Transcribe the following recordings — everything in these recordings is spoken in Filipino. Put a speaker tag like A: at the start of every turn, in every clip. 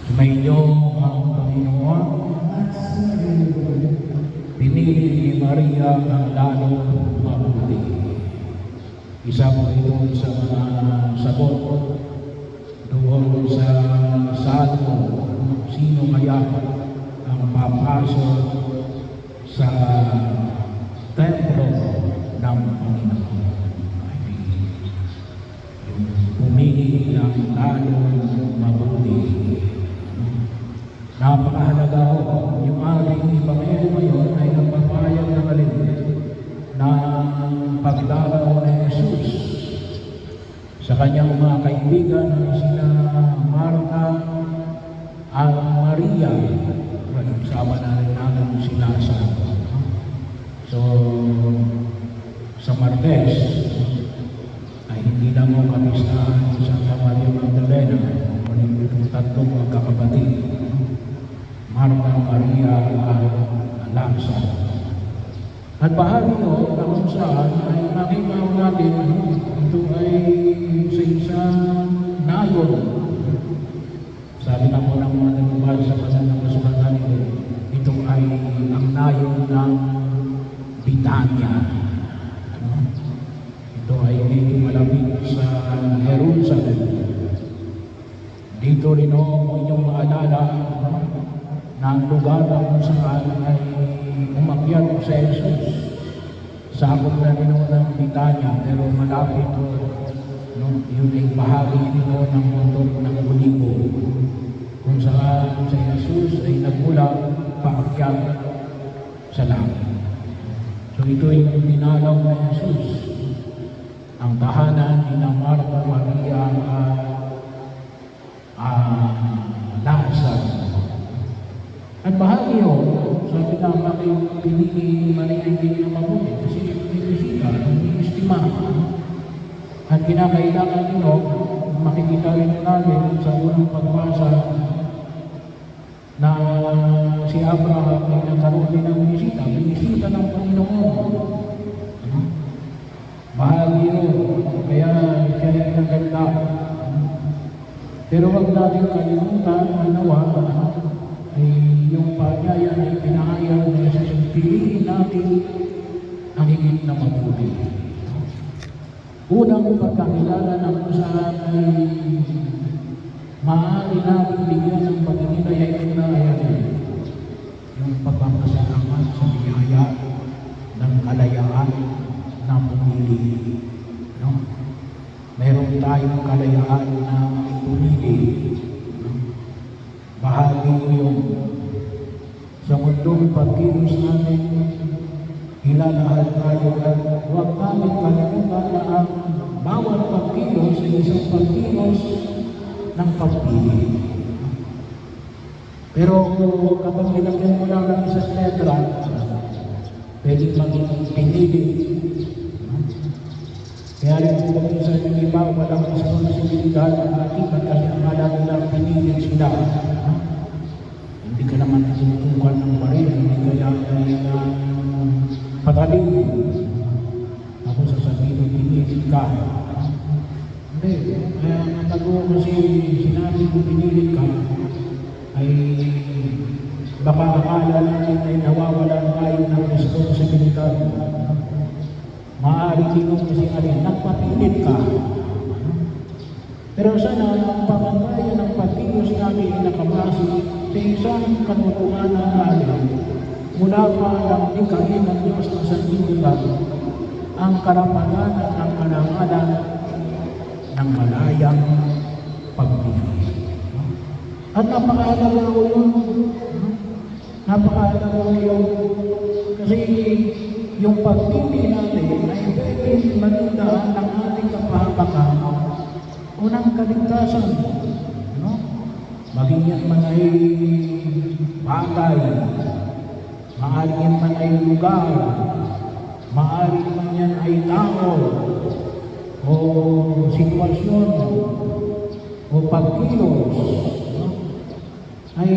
A: Sumainyo ang Panginoon at pinili ni Maria ang lalong mabuti. Isa po ito sa mga sagot doon sa Salmo. Sino kaya ang papasok sa templo ng Panginoon? Yung pumili ng lalong mabuti. Napakahalaga ho, yung ating Ebanghelyo ngayon ay nagpapayag ng alin ng pagdalaw ni Jesus sa kanyang mga kaibigan na sina Marta at Maria. Sama na rin natin si Lazaro. So, sa Martes ay hindi na mo kamistahan sa Santa Maria Magdalena, kunin itong tatlong magkakapatid, Marta, Maria, at Lazaro. At bahagi o na kung saan ay nakita natin ito ay sa isang nayon. Sabi na po ng mga nagbabasa sa pasal ng kasulatan ito ay ang nayon ng Bitanya. Ito ay dito malapit sa Jerusalem. Dito rin o inyong maalala na ang lugar kung saan ay umakyat sa Jesus. Sakop na rin ng Bitanya, pero malapit o yun ay bahagi nito ng bundok ng Olibo, kung saan si Jesus ay nagmula paakyat sa langit. So ito ay dinalaw na Jesus, ang tahanan ni Marta, Maria at Lazaro. At bahagi yun, sabi na bakit pinili Maria hindi na mabuti kasi may bisita, may estima. At kinakailangan nyo, makikita rin namin sa unang pagbasa na si Abraham ay nagkaroon din ng bisita, binisita ng Panginoon. Bahagi yun, kaya siya ay naganda. Pero wag natin kalimutan, manawa, ay yung paanyaya ay pinahayag na sa piliin natin ang higit na mabuti. Unang pagkakilala ng kung saan ay maaari natin bigyan ng pagkakinay ay unayan yung pagpapasalamat sa biyaya ng kalayaan na pumili. No? Meron tayong kalayaan na pumili. No? Bahagi yun sa mundong pagkilos natin. Ilalahat tayo at huwag namin kalimutan na ang bawat pagkilos ay isang pagkilos ng pagpili. Pero kapag nilagyan mo lang ng isang letra, pwedeng maging pinili. Kaya rin po kung sa yung iba, walang responsibilidad ng ating kasi akala nila pinili sila. Hindi ka naman tutungkol ng baril, hindi kaya patalim. Ako sasabihin, pinilit ka. Hindi. Kaya natago kasi sinabi ko pinilit ka, ay baka akala natin ay nawawalan tayo ng responsibilidad. Maaari din kasi alin, nagpapilit ka. Pero sana ang pamantayan ng pagkilos namin ay nakabase sa isang katotohanan natin. Mula pa lang ikahin ng Diyos ng sanlibutan ang karapatan at ang karangalan ng malayang pagpili. At napakahalaga ko yun. Napakahalaga ko yun. Kasi yung pagpili natin ay pwedeng magandaan ng ating kapahamakan unang kaligtasan. No? Maging yan man ay bagay, maaari yan man ay lugar, maaari man yan ay tao, o sitwasyon, o pagkilos, no? Ay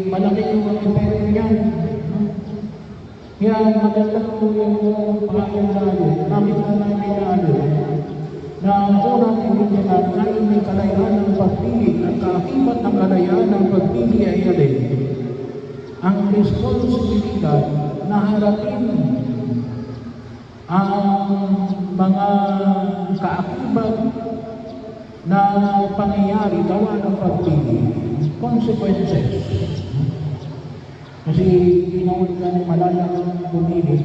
A: malaki yung epekto niyan. No? Kaya maganda po yung pahayag natin, nakita namin natin, na unang ibigyan na may kalayaan ng pagpili at kaakibat ng kalayaan ng pagpili pagpili ay alin? Ang responsibilidad na harapin ang mga kaakibat na pangyayari gawa ng pagpili. Consequences. Kasi pinahuli ka ng malala kang pumili,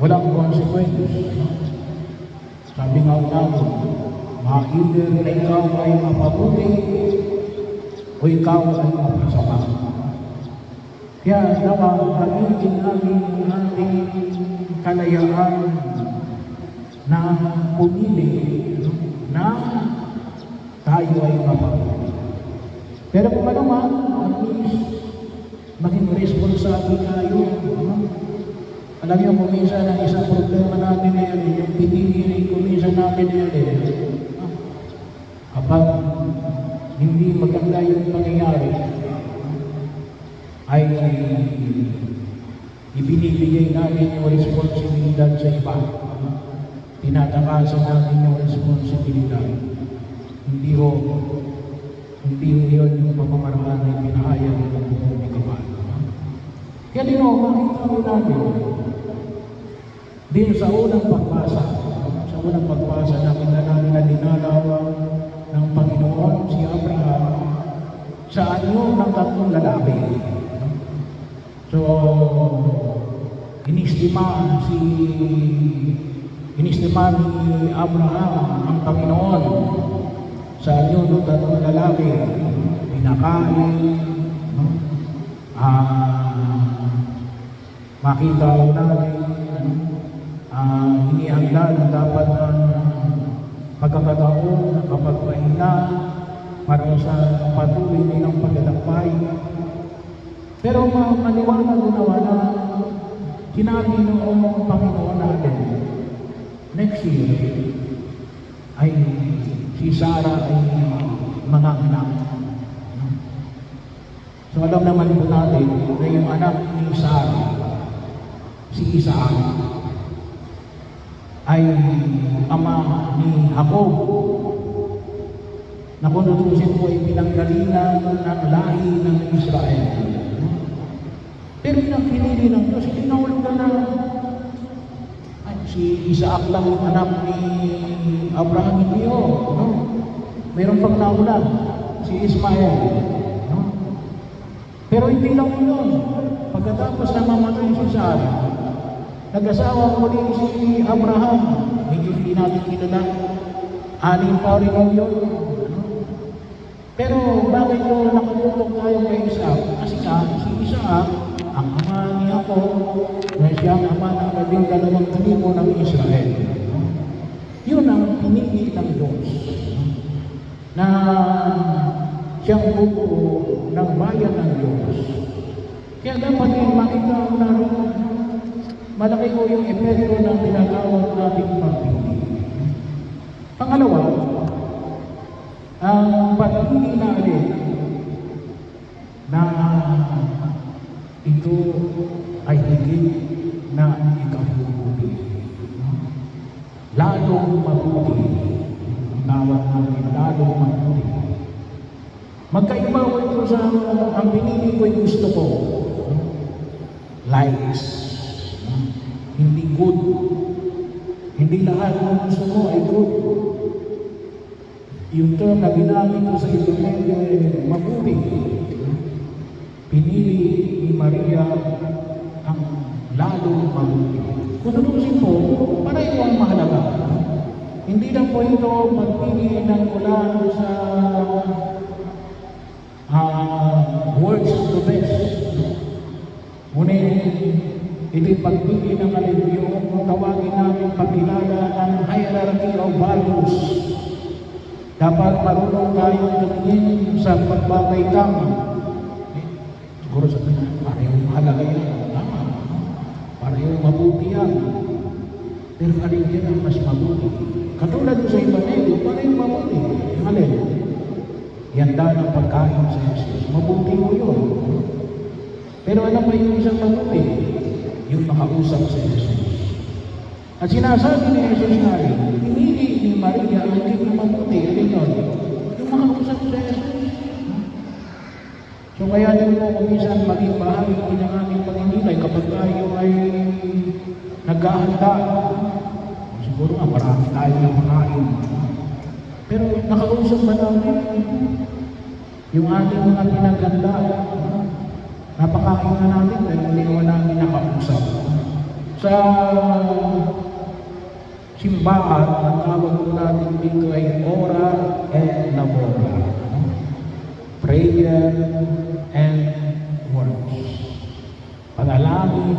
A: walang consequences. Sabi nga natin, ma-either na ikaw ay mapabuti o ikaw ay mapasama. Kaya nawa gamitin namin ang ating kalayaan na pumili na tayo ay mapabuti. Pero kung ano man, at least maging responsable tayo. Alam niyo, kuminsan ang isang problema natin na yan, yung pinili kuminsan natin na yan. Kapag hindi maganda yung pangyayari, ay ibinibigay natin yung responsibilidad sa iba. Tinatakasan natin yung responsibilidad. Hindi yun yung pamamaraan na pinahayag ng buong kapal. Kaya din ako, makita mo natin, din sa unang pagbasa, nakita namin na dinalaw ng Panginoon si Abraham sa anyo ng 3 lalaki. So, inistima ni Abraham ang Panginoon sa anyo ng 3 lalaki. Pinakain, makita natin, inihanda na dapat ng pagkakataon na kapagpahinga para sa patuloy nilang paglalakbay. Pero maniwala gunawa na sinabi noong Panginoon natin, next year ay si Sarah ay manganganak. So alam naman po natin na yung anak ni Sarah, si Isaac, ay ama ni Jacob, na kung tutusin po ay pinanggalingan ng lahi ng Israel. Pero yung pinili ng Diyos, tinahulugan na si Isaac lang yung anak ni Abraham, hindi ho. No? Mayroon pang nauna, si Ismael. No? Pero hindi lang yun. Pagkatapos na mamatay si Sarah, nag-asawa muli si Abraham. Hindi natin kilala. 6 pa rin yun. Pero bakit yung nakatutok tayo kay Isaac? Kasi si Isaac, ang ama ni Jacob, na siyang ama ng 12,000 ng Israel. Yun ang pinili ng Diyos. Na siyang buko ng bayan ng Diyos. Kaya dapat yung makita na malaki ko yung epekto ng tinatawag nating pagpili. Pangalawa, ang pagpili natin na ito ay higit na ikabubuti. Lalong mabuti. Tawag natin, lalong mabuti. Magkaiba ko ito sa ang pinili ko yung gusto ko. Likes. Hindi good. Hindi lahat ng gusto mo ay good. Yung term na ginamit ko sa Ebanghelyo ay mabuti. Pinili ni Maria ang lalong mabuti. Kung tutusin po, pareho ang mahalaga. Hindi lang po ito magpili ng mula sa words to best. Ngunit ito'y pagpili ng alibyo kung tawagin namin pagkilala ng hierarchy of values. Dapat marunong tayong tumingin sa pagbabay tama. Siguro sa tingin, parehong mahalaga yan. Tama. Parehong mabuti yan. Pero alin yan ang mas mabuti. Katulad sa Ebanghelyo, parehong mabuti. Yung alin? Yanda ng pagkain sa Jesus. Mabuti mo yun. Pero alam mo yung isang mabuti? Yung makausap sa Jesus. At sinasabi ni Jesus na pinili ni Maria ang hindi mabuti. Alin yun? Yung makausap sa Jesus. So kaya din po kung minsan maging bahagi din ng ating pagninilay kapag tayo ay naghahanda. Siguro nga marami tayo na makain. Pero nakausap ba namin yung ating mga pinaghanda? Napakain na natin dahil hindi naman namin nakausap. Sa simbahan, ang tawag po natin dito ay ora et labora. Prayer and works. Panalangin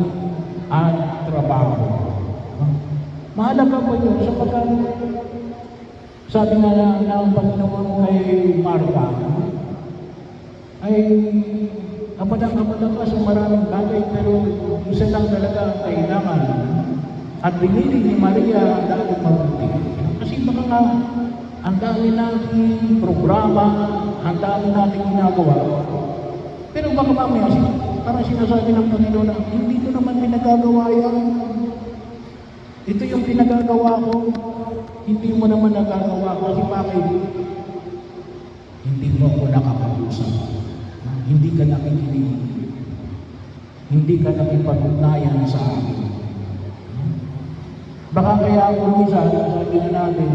A: at trabaho. Mahalaga po yun sapagkat sabi nga ng Panginoon kay Martha ay apadang-apadang ka sa maraming bagay pero isa lang talaga ang kailangan at binili ni Maria ang dapat mabuti. Kasi baka nga ang dami nating programa, ang dami nating ginagawa. Pero baka mamaya, parang sinasabi ng Panginoon na hindi ko naman pinagagawa yan. Ito yung pinagagawa ko, hindi mo naman nagagawa kasi bakit? Hindi mo ako nakakausap. Hindi ka nakikinig. Hindi ka nakipag-ugnayan sa akin. Baka kaya kung minsan, sabi na natin,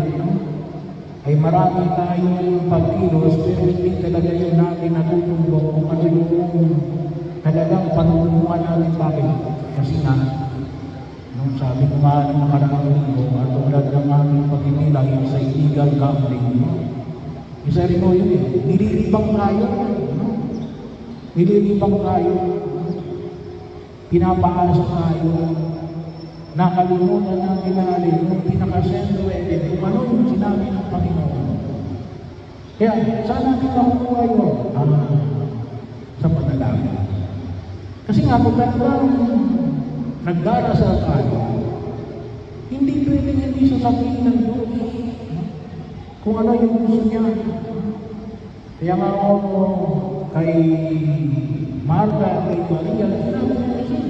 A: ay marami tayong pagkilos pero hindi talaga yun natin natutumbok kung ano yung talagang panulungan natin. Bakit? Kasi nga, nung sabi ko nga ng nakaraang linggo at tulad ng aming pagninilay sa illegal gambling, isa rin mo yun nililibang tayo. Nililibang tayo. Pinapaasa tayo. Nakalimutan natin natin yung pinakasentro kung ano yung sinabi ng Panginoon. Kaya, saan natin nakukuha yun? Sa panalangin. Kasi nga, kung talagang nagdarasal tayo, hindi pwedeng hindi sasabihin ng Diyos kung ano yung gusto niya. Kaya nga ako kay Martha, kay Maria, sinabi niya Jesus.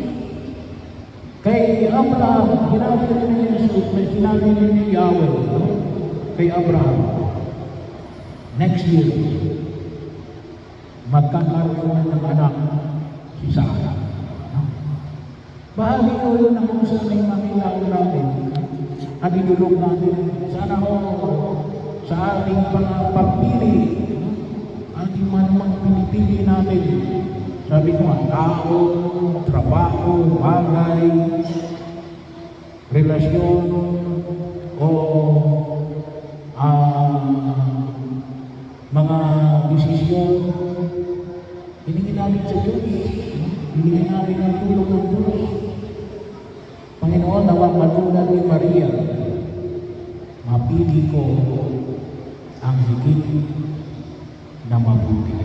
A: Kay Abraham, sinabi niya Jesus, may sinabi niya Yahweh, kay Abraham, next year, magkakaroon na ng anak si Sarah. Bahagi ko yun ang kung saan ay makilala natin at idulog natin. Sana ho sa ating pagpili, ating manumang pinipili natin. Sabi ko nga, tao, trabaho, bagay, relasyon, o mga desisyon, hiningin natin sa Diyos. Hiningin natin ang tulong ng Diyos. Panginoon, nawang matulad ni Maria, mapili ko ang higit na mabuti.